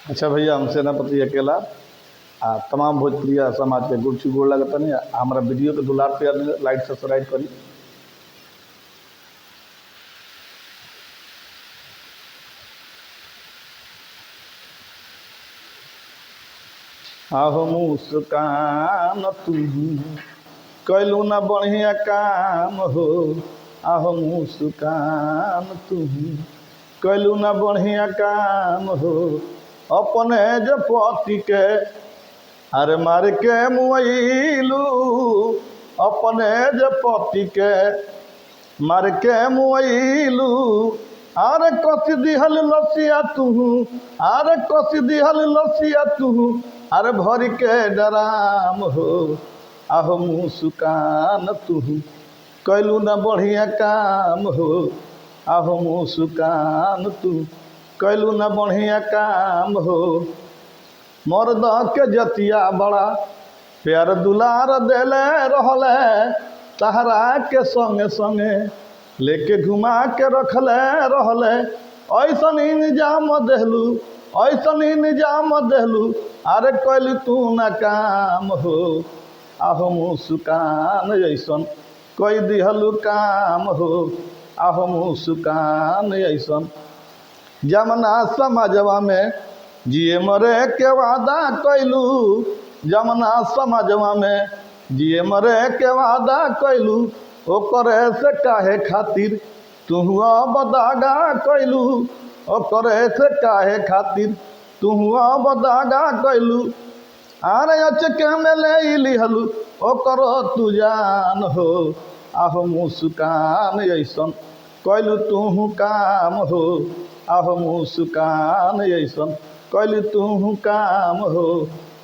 अच्छा भैया, हम सेनापति अकेला तमाम भोजपुरी समाज के गुड़ गोड़ लगतनी। हमारा वीडियो के दुलार प्यार लाइक सब्सक्राइब करी। आहो मुस्कान तुम कैलू न बढ़िया काम हो। आहो मुस्कान तुम कैलू न बढ़िया काम हो। अपने जो पति के अरे मार के मुआइलू, अपने जो पति के मार के मुआइलू। अरे कस दिहल लसिया तू, अरे कस दिहल लसिया तू, अरे भर के डराम हो। आहो मुस्कान तू कैलू न बढ़िया काम हो। आहो मुस्कान तू कैलू न बढ़िया काम हो। मर्द के जतिया बड़ा प्यार दुलार देले रहले, तहरा के संगे संगे लेके घुमा के रखले रहले। ऐसन इंजाम देहलू, ऐसन इंजाम देहलू, अरे कैलू तू न काम हो। आहो मुस्कान ऐसन कोई दिहलू काम हो। आहो मुस्कान ऐसन जमना समाजवा में जिए मरे के वादा कैलू, जमना समाजवा में जिए मरे के वादा कैलू। ओकरे से काहे खातिर तू बदागा कैलू, ओकरे से काहे खातिर तू बदागा कैलू। अरे अचके में ले लिहलू ओकरो तू जान हो। आहो मुस्कान ऐसन कैलू तू काम हो। आहो मुस्कान ऐसन कैलू तू काम हो।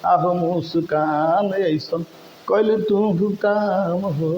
आहो मुस्कान ऐसन कैलू तू काम हो।